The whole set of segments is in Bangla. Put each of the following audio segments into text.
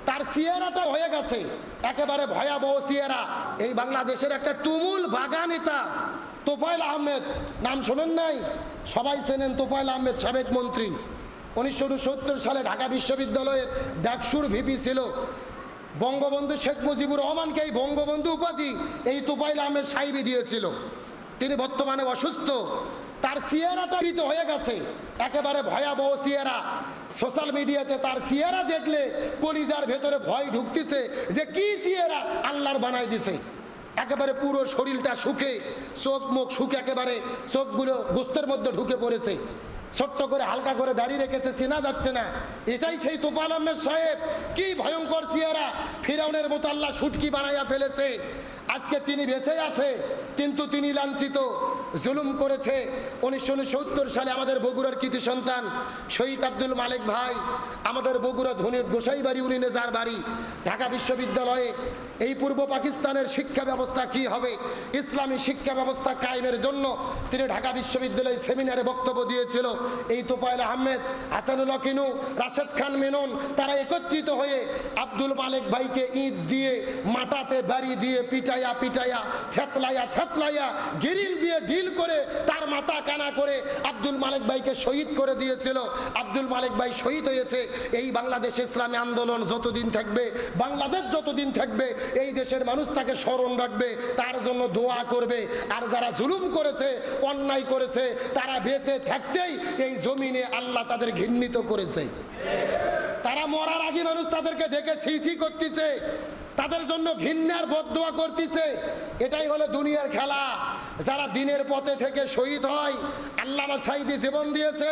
তার চেহারাটা হয়ে গেছে একেবারে ভয়াবহ চেহারা। এই বাংলাদেশের একটা তুমুল বাগা নেতা তোফায়েল আহমেদ, নাম শোনেন নাই? সবাই চেনেন তোফায়েল আহমেদ, সাবেক মন্ত্রী। 1969 সালে ঢাকা বিশ্ববিদ্যালয়ের ডাকসুর ভিপি ছিল। বঙ্গবন্ধু শেখ মুজিবুর রহমানকে এই বঙ্গবন্ধু উপাধি এই তোফায়েল আহমেদ সাহেবই দিয়েছিল। তিনি বর্তমানে অসুস্থ। তার চেহারাটা হয়ে গেছে একেবারে ভয়াবহ চেহারা। সোশ্যাল মিডিয়াতে তার চেহারা দেখলে কলিজার ভেতরে ভয় ঢুকতেছে যে কি চেহারা আল্লাহর বানাই দিছে। একেবারে পুরো শরীরটা শুকে, চোখ মুখ শুকে, একেবারে চোখগুলো গোস্তের মধ্যে ঢুকে পড়েছে। ছোট্ট করে হালকা করে দাঁড়িয়ে রেখেছে, চেনা যাচ্ছে না। এটাই সেই তোফায়েল আহমেদ সাহেব। কি ভয়ঙ্কর চেহারা! ফিরাউনের মতো আল্লাহ শুটকি বানাইয়া ফেলেছে। আজকে তিনি বেঁচে আছে, কিন্তু তিনি লাঞ্ছিত, জুলুম করেছে। 1969 সালে আমাদের বগুড়ার কৃতি সন্তান শহীদ আব্দুল মালেক ভাই, আমাদের বগুড়া ধনী গোসাইবাড়ি উনি নেজার বাড়ি, ঢাকা বিশ্ববিদ্যালয়ে এই পূর্ব পাকিস্তানের শিক্ষা ব্যবস্থা কি হবে, ইসলামী শিক্ষা ব্যবস্থা কায়েমের জন্য তিনি ঢাকা বিশ্ববিদ্যালয়ে সেমিনারে বক্তব্য দিয়েছিল। এই তোফায়েল আহমেদ, হাসানুল কিনু, রাশেদ খান মেনন তারা একত্রিত হয়ে আব্দুল মালেক ভাইকে ইট দিয়ে, মাটাতে বাড়ি দিয়ে পিটাইয়া পিটাইয়া, থেতলাইয়া থেতলাইয়া, গিরিল দিয়ে ডিল করে তার মাথা কানা করে আব্দুল মালেক ভাইকে শহীদ করে দিয়েছিল। আব্দুল মালেক ভাই শহীদ হয়েছে। এই বাংলাদেশ ইসলামী আন্দোলন যতদিন থাকবে, বাংলাদেশ যতদিন থাকবে, এই দেশের মানুষ তাকে স্মরণ রাখবে, তার জন্য দোয়া করবে। আর যারা জুলুম করেছে, অন্যায় করেছে, তারা বেঁচে থাকতেই এই জমিনে আল্লাহ তাদের ঘৃণিত করেছে। তারা মরার আগে মানুষ তাদেরকে দেখে ছি করতেছে, তাদের জন্য ঘৃণার বদদোয়া করতেছে। এটাই হলো দুনিয়ার খেলা। যারা দিনের পথে থেকে শহীদ হয়, আল্লামা সাঈদী জীবন দিয়েছে,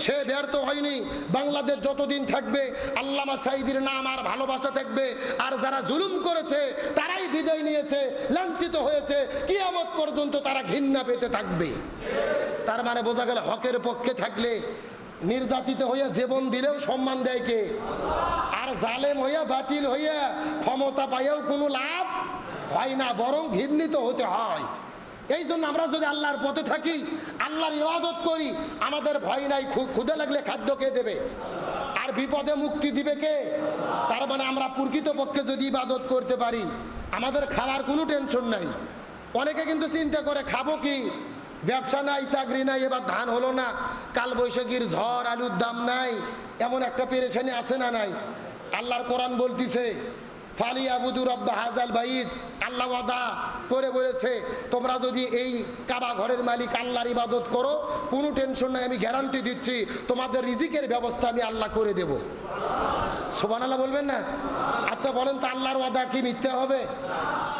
সে ব্যর্থ হয়নি। বাংলাদেশ যতদিন থাকবে আল্লামা সাঈদীর নাম আর ভালোবাসা থাকবে। আর যারা জুলুম করেছে তারাই বিদায় নিয়েছে, লাঞ্ছিত হয়েছে, কিয়ামত পর্যন্ত তারা ঘৃণা পেতে থাকবে। তার মানে বোঝা গেল হকের পক্ষে থাকলে নির্যাতিত হইয়া জীবন দিলেও সম্মান দেয় কে? আর জালেম হইয়া, বাতিল হইয়া, ক্ষমতা পাইয়াও কোনো লাভ হয় না, বরং ঘৃণিত হতে হয়। এই জন্য আমরা যদি আল্লাহর পথে থাকি, আল্লাহর ইবাদত করি, আমাদের ভয় নাই। ক্ষুধা লাগলে খাদ্য কে দেবে? আর বিপদে মুক্তি দিবে কে? তার মানে আমরা প্রকৃতপক্ষে যদি ইবাদত করতে পারি, আমাদের খাওয়ার কোনো টেনশন নাই। অনেকে কিন্তু চিন্তা করে খাবো কি, ব্যবসা নাই, চাকরি নাই, এবার ধান হলো না, কাল বৈশাখীর ঝড়, আলুর দাম নাই, এমন একটা পেরেশানি আছে না নাই? আল্লাহর কোরআন বলতিছে ফালিয়াবুদু রাব্বা হাযাল বাইত, আল্লাহ ওয়াদা করে বলেছে তোমরা যদি এই কাবা ঘরের মালিক আল্লাহর ইবাদত করো, কোনো টেনশন নাই, আমি গ্যারান্টি দিচ্ছি তোমাদের রিজিকের ব্যবস্থা আমি আল্লাহ করে দেব। সুবহানাল্লাহ বলবেন না? আচ্ছা বলেন তো, আল্লাহর ওয়াদা কি মিথ্যা হবে?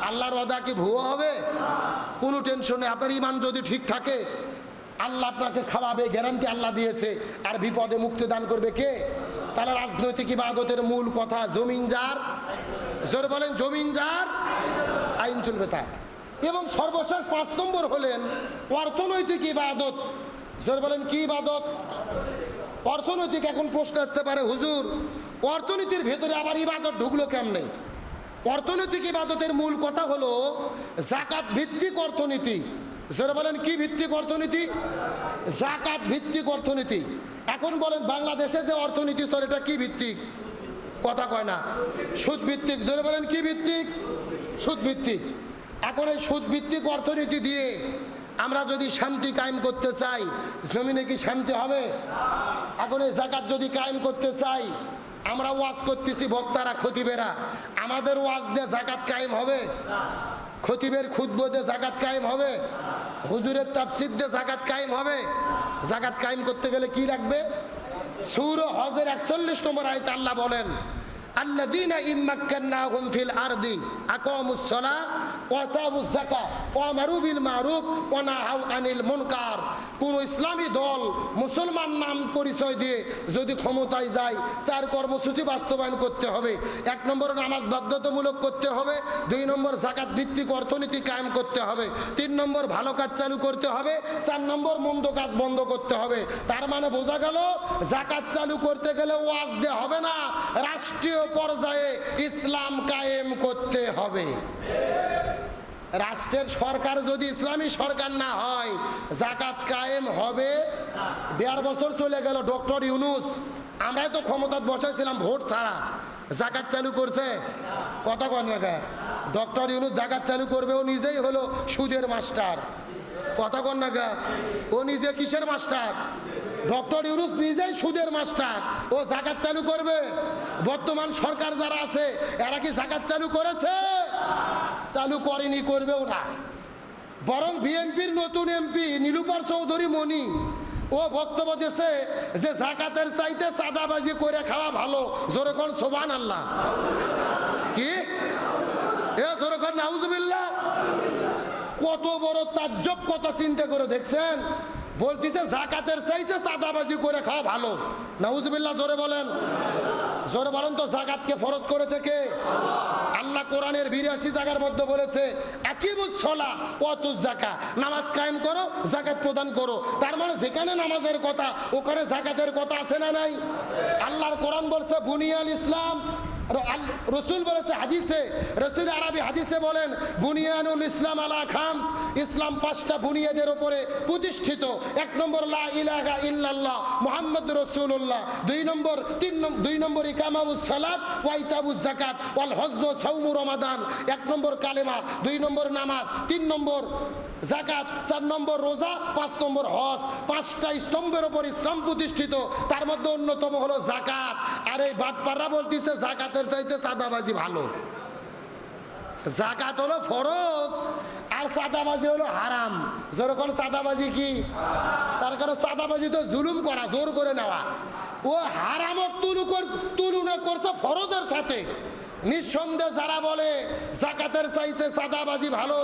আল্লাহর ওয়াদা কি ভুয়া হবে? কোনো টেনশন নেই। আপনার ঈমান যদি ঠিক থাকে, আল্লাহ আপনাকে খাওয়াবে, গ্যারান্টি আল্লাহ দিয়েছে। আর বিপদে মুক্তি দান করবে কে? তাহলে রাজনৈতিক ইবাদতের মূল কথা জমিন যার, জোর বলেন জমিন যার, আইন চলবে তার। এবং সর্বশেষ 5 নম্বর হলেন অর্থনৈতিক ইবাদত। জোর বলেন কি ইবাদত? অর্থনৈতিক। এখন প্রশ্ন আসতে পারে, হুজুর অর্থনীতির ভেতরে আবার ইবাদত ঢুকলো কেমনে? অর্থনৈতিক ইবাদতের মূল কথা হলো যাকাত ভিত্তিক অর্থনীতি। জোরে বলেন কি ভিত্তিক অর্থনীতি? যাকাত ভিত্তিক অর্থনীতি। এখন বলেন বাংলাদেশে যে অর্থনীতি চলে এটা কি ভিত্তিক? কথা কয় না, সুদ ভিত্তিক। জোরে বলেন কি ভিত্তিক? সুদ ভিত্তিক। এখন এই সুদ ভিত্তিক অর্থনীতি দিয়ে আমরা যদি শান্তি কায়েম করতে চাই, জমিনে কি শান্তি হবে? এখন এই যাকাত যদি কায়েম করতে চাই, আমরা ওয়াজ করতেছি, বক্তারা, খতিবেরা, আমাদের ওয়াজ দিয়ে যাকাত কায়েম হবে? খতিবের খুতবা দিয়ে যাকাত কায়েম হবে? হুজুরের তাফসীর দিয়ে যাকাত কায়েম হবে? যাকাত কায়েম করতে গেলে কি লাগবে? সূরা হজের 41 নম্বর আয়াতে আল্লাহ বলেন, আল্লাযীনা ইম্মাক্কান্নাহুম ফিল আরদি আকামুস সালাহ ওয়া আতাউজ যাকাত ওয়া আমারু বিল মারুফ ওয়া নাহাউ আনিল মুনকার। কোন ইসলামী দল মুসলমান নাম পরিচয় দিয়ে যদি ক্ষমতায় যায়, 4 কর্মসূচি বাস্তবায়ন করতে হবে। 1 নম্বর নামাজ বাধ্যতামূলক করতে হবে, 2 নম্বর যাকাত ভিত্তিক অর্থনীতি কায়েম করতে হবে, 3 নম্বর ভালো কাজ চালু করতে হবে, 4 নম্বর মন্দ কাজ বন্ধ করতে হবে। তার মানে বোঝা গেল যাকাত চালু করতে গেলে ওয়াজ দিয়ে হবে না, রাষ্ট্রীয় পর্যায়ে ইসলাম কায়েম করতে হবে। রাষ্ট্রের সরকার যদি ইসলামী সরকার না হয়, যাকাত কায়েম হবে? 1.5 বছর চলে গেল, ডক্টর ইউনূস, আমরাই তো ক্ষমতা বসাইছিলাম ভোট ছাড়া। জাকাত চালু করছে? কথা কন না কে? ডক্টর ইউনূস জাকাত চালু করবে, ও নিজেই হলো সুদের মাস্টার। কথা কন না কে? ও নিজে কিসের মাস্টার? ডক্টর ইউনূস নিজেই সুদের মাস্টার, ও জাকাত চালু করবে? বর্তমান সরকার যারা আছে এরা কি জাকাত চালু করেছে? চালু করেনি, করবেও না। বরং বিএনপির নতুন এমপি নীলুফার চৌধুরী মনি ও বক্তব্য দিয়েছে যে জাকাতের চাইতে চাঁদাবাজি করে খাওয়া ভালো। জোরে কোন সুবহানাল্লাহ। কি এ জোরে কোন নাউজুবিল্লাহ। কত বড় তাজ্জব কথা চিন্তা করে দেখছেন? বলতেছে জাকাতের চাইতে চাঁদাবাজি করে খাওয়া ভালো। নাউজুবিল্লাহ জোরে বলেন, জোরে বলেন তো। জাকাতকে ফরজ করেছে কে? আল্লাহ কোরআনের 82 জায়গার মধ্যে বলেছে আকিমুস সালাহ ওয়া আতুজ যাকাত, নামাজ কায়েম করো, যাকাত প্রদান করো। তার মানে যেখানে নামাজের কথা ওখানে যাকাতের কথা আছে না নাই? আল্লাহর কোরআন বলছে বুনিয়াল ইসলাম, রসুল বলেছে হাদিসে, রসুল আরবি হাদিসে বলেন বুনিয়ানুল ইসলাম আলা খামস, ইসলাম 5টা বুনিয়াদের উপরে প্রতিষ্ঠিত। 1 নম্বর লা ইলাহা ইল্লাল্লাহ মুহাম্মাদুর রাসূলুল্লাহ, 2 নম্বর ইকামাতুস সালাত ওয়া ইতাবুজ যাকাত ওয়াল হজ্জ ওয়া সাওমু রমাদান। 1 নম্বর কালেমা, 2 নম্বর নামাজ, 3 নম্বর যাকাত, 4 নম্বর রোজা, 5 নম্বর হজ। 5টা স্তম্ভের উপর ইসলাম প্রতিষ্ঠিত, তার মধ্যে অন্যতম হলো যাকাত। আর এই বাটপাড়া বলতেছে যাকাতের চাইতে চাঁদাবাজি ভালো। যাকাত হলো ফরজ আর চাঁদাবাজি হলো হারাম। যেরকম চাঁদাবাজি কি? তার কারণ চাঁদাবাজি তো জুলুম করা, জোর করে নেওয়া। ও হারামত তুলনা করছে ফরজের সাথে। নিঃসন্দেহে যারা বলে যাকাতের চাইতে চাঁদাবাজি ভালো,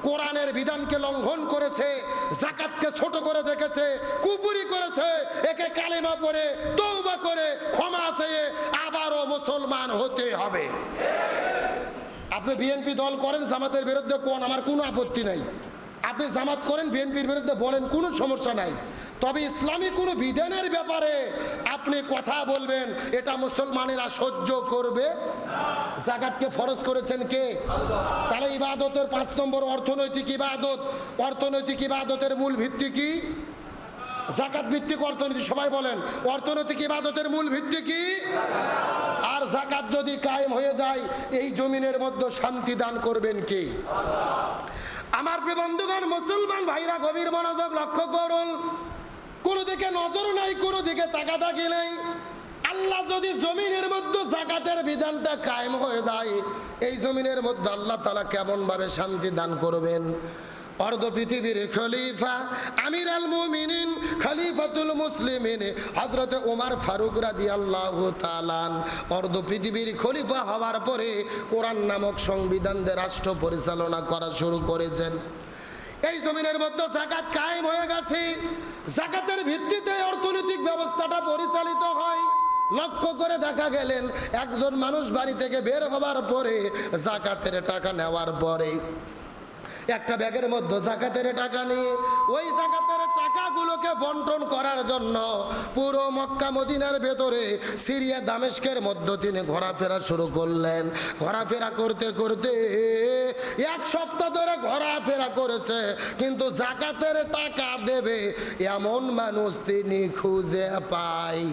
কোরআনের বিধানকে লঙ্ঘন করেছে, যাকাতকে ছোট করে দেখেছে, কুফরি করেছে। একে কালেমা পড়ে তওবা করে ক্ষমা চেয়ে আবারও মুসলমান হতে হবে। আপনি বিএনপি দল করেন, জামাতের বিরুদ্ধে কোন, আমার কোনো আপত্তি নাই। আপনি জামাত করেন, বিএনপির বিরুদ্ধে বলেন, কোনো সমস্যা নাই। তবে ইসলামী কোনো বিধানের ব্যাপারে আপনি কথা বলবেন, এটা মুসলমানেরা সহ্য করবে। যাকাতকে ফরজ করেছেন কে? তাহলে ইবাদতের 5 নম্বর অর্থনৈতিক ইবাদত। অর্থনৈতিক ইবাদতের মূল ভিত্তি কি? যাকাত ভিত্তিক অর্থনীতি। সবাই বলেন অর্থনৈতিক ইবাদতের মূল ভিত্তি কি? আর যাকাত যদি কায়েম হয়ে যায় এই জমিনের মধ্যে শান্তি দান করবেন কে? আমার প্রিয় বন্ধুগণ, মুসলমান ভাইরা গভীর মনোযোগ লক্ষ্য করুন। কোনো দিকে নজর নাই, কোনো দিকে তাকাতাকি নাই। আল্লাহ যদি জমিনের মধ্যে যাকাতের বিধানটা কায়েম হয়ে যায়, এই জমিনের মধ্যে আল্লাহ তাআলা কেমন ভাবে শান্তি দান করবেন। অর্ধ পৃথিবীর খলিফা আমির আল মুমিনিন খলিফাতুল মুসলিমিন হযরত ওমর ফারুক রাদিয়াল্লাহু তাআলা অর্ধ পৃথিবীর খলিফা হওয়ার পরে কোরআন নামক সংবিধান দিয়ে রাষ্ট্র পরিচালনা করা শুরু করেছেন। এই জমিনের মধ্যে যাকাত কায়েম হয়ে গেছে। যাকাতের ভিত্তিতে অর্থনৈতিক ব্যবস্থাটা পরিচালিত হয়। লক্ষ্য করে দেখা গেলেন একজন মানুষ বাড়ি থেকে বের হবার পরে যাকাতের টাকা নেওয়ার পরে একটা ব্যাগের মধ্যে যাকাতের টাকা নিয়ে ওই যাকাতের টাকাগুলোকে বন্টন করার জন্য পুরো মক্কা মদিনার ভেতরে সিরিয়া দামেস্কের মধ্যে তিনি ঘোরাফেরা শুরু করলেন। ঘোরাফেরা করতে করতে 1 সপ্তাহ ধরে ঘোরাফেরা করেছে, কিন্তু যাকাতের টাকা দেবে এমন মানুষ তিনি খুঁজে পায়।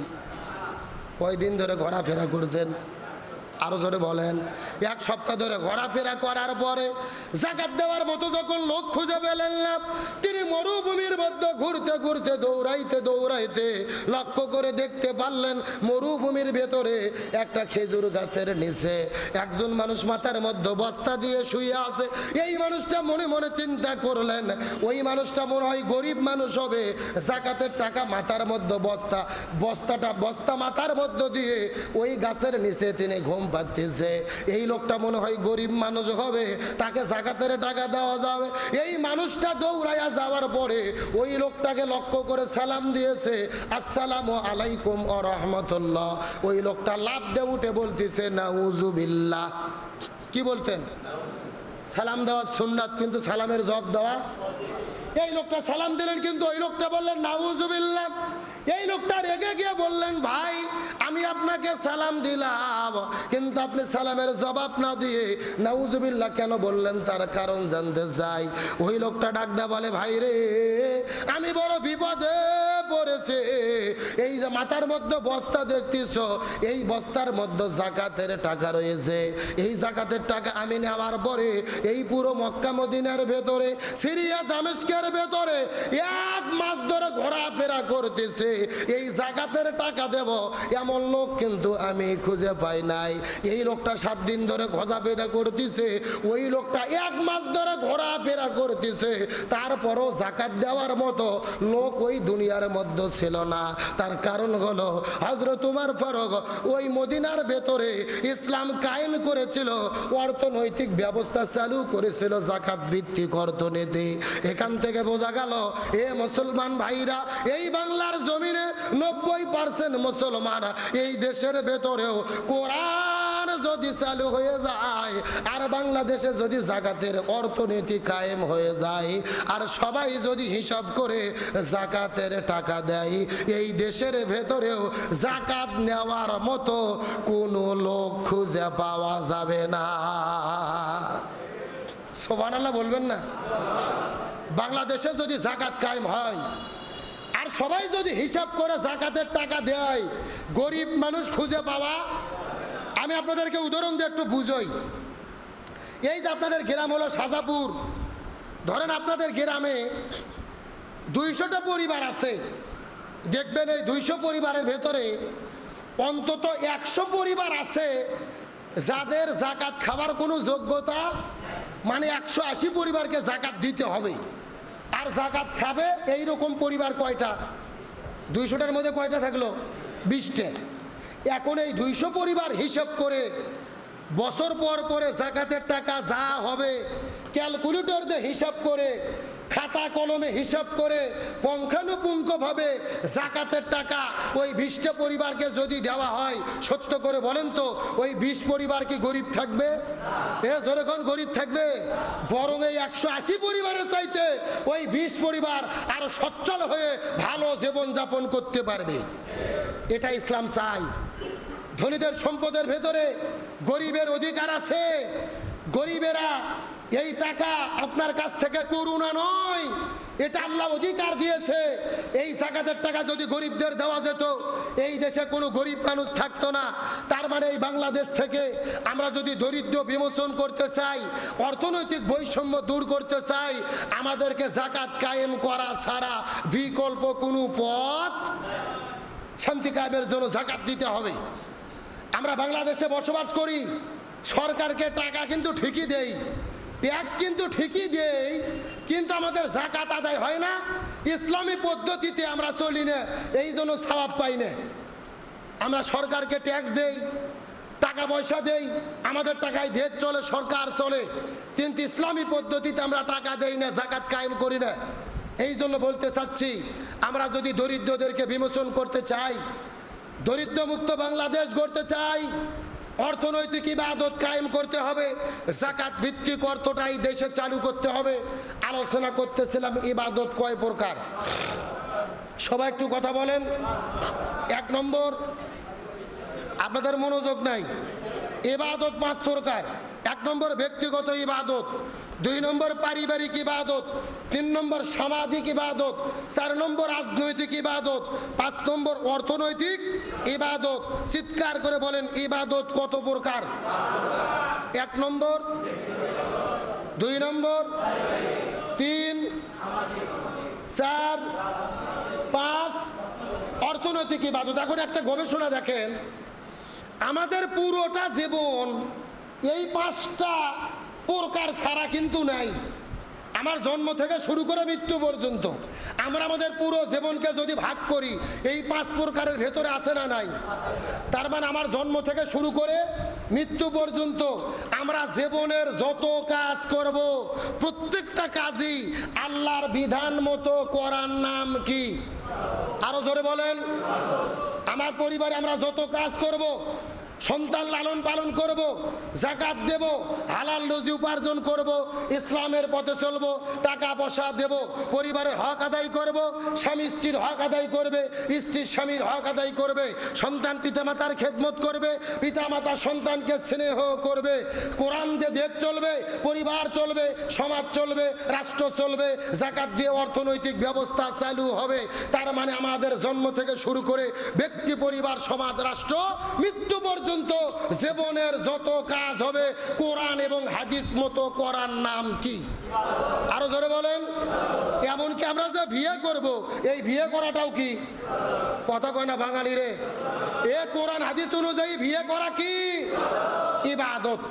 কয়দিন ধরে ঘোরাফেরা করছেন? আরো জোরে বলেন। 1 সপ্তাহ ধরে ঘোরাফেরা করার পরে যাকাত দেওয়ার মতো যখন লোক খুঁজে পেলেন না, তিনি মরুভূমির মধ্যে ঘুরতে ঘুরতে দৌড়াইতে দৌড়াইতে লক্ষ্য করে দেখতে পারলেন মরুভূমির ভেতরে একটা খেজুর গাছের নিচে একজন মানুষ মাথার মধ্যে বস্তা দিয়ে শুয়ে আছে। এই মানুষটা মনে মনে চিন্তা করলেন ওই মানুষটা মনে হয় গরিব মানুষ হবে। যাকাতের টাকা মাথার মধ্যে বস্তা মাথার মধ্যে দিয়ে ওই গাছের নিচে তিনি ঘুম পাচ্ছে। এই লোকটা মনে হয় গরিব মানুষ হবে, তাকে যাকাতের টাকা দেওয়া যাবে। এই মানুষটা দৌড়াইয়া যাওয়ার পরে ওই লোকটাকে লক্ষ্য করে সালাম দিয়েছে, আসসালামু আলাইকুম ওয়া রাহমাতুল্লাহ। ওই লোকটা লাফ দিয়ে উঠে বলতেছে নাউজুবিল্লাহ। কি বলছেন? সালাম দেওয়া সুন্নাত, কিন্তু সালামের জবাব দেওয়া। এই লোকটা সালাম দিলেন, কিন্তু ওই লোকটা বললেন নাউজুবিল্লাহ। এই লোকটা রেগে গিয়ে বললেন, ভাই আমি আপনাকে সালাম দিলাম, কিন্তু আপনি সালামের জবাব না দিয়ে নাউজুবিল্লাহ কেন বললেন? তার কারণ জানতে চাই। ওই লোকটা ডাক দেয়া বলে, ভাই রে আমি বড় বিপদে পড়েছে। এই যে মাথার মধ্যে বস্তা দেখতেছ, এই বস্তার মধ্যে জাকাতের টাকা রয়েছে। এই জাকাতের টাকা আমি নেওয়ার পরে এই পুরো মক্কা মদিনার ভেতরে, সিরিয়া দামেস্কের ভেতরে 1 মাস ধরে ঘোরাফেরা করতেছে। এই জাকাতের টাকা দেব এমন লোক কিন্তু আমি খুঁজে পাই নাই। এই লোকটা 7 দিন ধরে ঘোরাফেরা করতেছে, ওই লোকটা 1 মাস ধরে ঘোরাফেরা করতেছে, তারপরও জাকাত দেওয়ার মতো লোক ওই দুনিয়ার মধ্যে ছিল না। তার কারণ হলো হযরত উমর ফারুক ওই মদিনার ভেতরে ইসলাম কায়েম করেছিল, অর্থনৈতিক ব্যবস্থা চালু করেছিল জাকাত ভিত্তিক অর্থনীতি। এখান থেকে বোঝা গেল এ মুসলমান ভাইরা, এই বাংলার জমিনে 90% মুসলমান, এই দেশের ভেতরেও কোরআন যদি চালু হয়ে যায় আর বাংলাদেশে যদি জাকাতের অর্থনীতি কায়েম হয়ে যায় আর সবাই যদি হিসাব করে জাকাতের টাকা দেয়, এই দেশের ভেতরেও জাকাত নেওয়ার মতো কোনো লোক খুঁজে পাওয়া যাবে না। সুবহানাল্লাহ বলবেন না? বাংলাদেশে যদি জাকাত কায়েম হয় আর সবাই যদি হিসাব করে জাকাতের টাকা দেয়, গরিব মানুষ খুঁজে পাওয়া। আমি আপনাদেরকে উদাহরণ দিয়ে একটু বুঝাই। এই যে আপনাদের গ্রাম হলো শাহজাপুর, ধরেন আপনাদের গ্রামে 200টা পরিবার আছে। দেখবেন এই 200 পরিবারের ভেতরে অন্তত 100 পরিবার আছে যাদের জাকাত খাবার কোনো যোগ্যতা, মানে 180 পরিবারকে জাকাত দিতে হবে। আর জাকাত খাবে এই রকম পরিবার কয়টা? 200টার মধ্যে কয়টা থাকলো? 20টা। এখন এই 200 পরিবার হিসাব করে বছর পর পরে জাকাতের টাকা যা হবে ক্যালকুলেটর দিয়ে হিসাব করে, খাতা কলমে হিসাব করে পুঙ্খানুপুঙ্খভাবে জাকাতের টাকা ওই 20টা পরিবারকে যদি দেওয়া হয়, সত্য করে বলেন তো ওই 20 পরিবার কি গরিব থাকবে? যখন গরিব থাকবে, বরং এই 180 পরিবারের চাইতে ওই 20 পরিবার আরো সচ্ছল হয়ে ভালো জীবনযাপন করতে পারবে। এটা ইসলাম চাই। ধনীদের সম্পদের ভেতরে গরিবের অধিকার আছে। গরিবেরা এই টাকা আপনার কাছ থেকে করুণা নয়, এটা আল্লাহ অধিকার দিয়েছে। এই জাকাতের টাকা যদি গরিবদের দেওয়া যেত, এই দেশে কোনো গরিব মানুষ থাকতো না। তার মানে এই বাংলাদেশ থেকে আমরা যদি দরিদ্র বিমোচন করতে চাই, অর্থনৈতিক বৈষম্য দূর করতে চাই, আমাদেরকে জাকাত কায়েম করা ছাড়া বিকল্প কোনো পথ, শান্তি কায়েমের জন্য জাকাত দিতে হবে। আমরা বাংলাদেশে বসবাস করি, সরকারকে টাকা কিন্তু ঠিকই দেই, ট্যাক্স কিন্তু ঠিকই দেই, কিন্তু আমাদের জাকাত আদায় হয় না। ইসলামী পদ্ধতিতে আমরা চলি না, এই জন্য সওয়াব পাই না। আমরা সরকারকে ট্যাক্স দেই, টাকা পয়সা দেই, আমাদের টাকায় দেশ চলে, সরকার চলে, কিন্তু ইসলামী পদ্ধতিতে আমরা টাকা দেই না, জাকাত কায়েম করি না। এই জন্য বলতে চাচ্ছি, আমরা যদি দরিদ্রদেরকে বিমোচন করতে চাই, দরিদ্র মুক্ত বাংলাদেশ গড়তে চাই, অর্থনৈতিক ইবাদত কায়েম করতে হবে, জাকাত ভিত্তিক অর্থটাই দেশে চালু করতে হবে। আলোচনা করতেছিলাম ইবাদত কয় প্রকার, সবাই একটু কথা বলেন। 1 নম্বর, আপনাদের মনোযোগ নাই, ইবাদত 5 প্রকার। 1 নম্বর ব্যক্তিগত ইবাদত, 2 নম্বর পারিবারিক ইবাদত, 3 নম্বর সামাজিক ইবাদত, 4 নম্বর রাজনৈতিক ইবাদত, 5 নম্বর অর্থনৈতিক ইবাদত। চিৎকার করে বলেন ইবাদত কত প্রকার? 1 নম্বর, 2 নম্বর, 3, 4, 5 অর্থনৈতিক ইবাদত। এখন একটা গবেষণা দেখেন, আমাদের পুরোটা জীবন এই 5টা প্রকার ছাড়া কিন্তু নাই। আমার জন্ম থেকে শুরু করে মৃত্যু পর্যন্ত আমরা আমাদের পুরো জীবনকে যদি ভাগ করি, এই 5 প্রকারের ভেতরে আছে না নাই? তার মানে আমার জন্ম থেকে শুরু করে মৃত্যু পর্যন্ত আমরা জীবনের যত কাজ করব, প্রত্যেকটা কাজই আল্লাহর বিধান মতো করার নাম কি? আরো জোরে বলেন। আমার পরিবারে আমরা যত কাজ করব, সন্তান লালন পালন করব, যাকাত দেব, হালাল রুজি উপার্জন করব, ইসলামের পথে চলব, টাকা পয়সা দেব, পরিবারের হক আদায় করব, স্বামী স্ত্রীর হক আদায় করবে, স্ত্রী স্বামীর হক আদায় করবে, সন্তান পিতামাতার খেদমত করবে, পিতামাতা সন্তানকে স্নেহ করবে, কোরআন দিয়ে দেশ চলবে, পরিবার চলবে, সমাজ চলবে, রাষ্ট্র চলবে, যাকাত দিয়ে অর্থনৈতিক ব্যবস্থা চালু হবে। তার মানে আমাদের জন্ম থেকে শুরু করে ব্যক্তি, পরিবার, সমাজ, রাষ্ট্র, মৃত্যু পর্যন্ত জীবনের যত কাজ হবে কোরআন এবং হাদিস মতো করার নাম কি? আরো জোরে বলেন। এমনকি আমরা যে বিয়ে করব, এই বিয়ে করাটাও কি? কথা কয় না বাঙালি রে? এ কোরআন হাদিস অনুযায়ী বিয়ে করা কি? ইবাদত।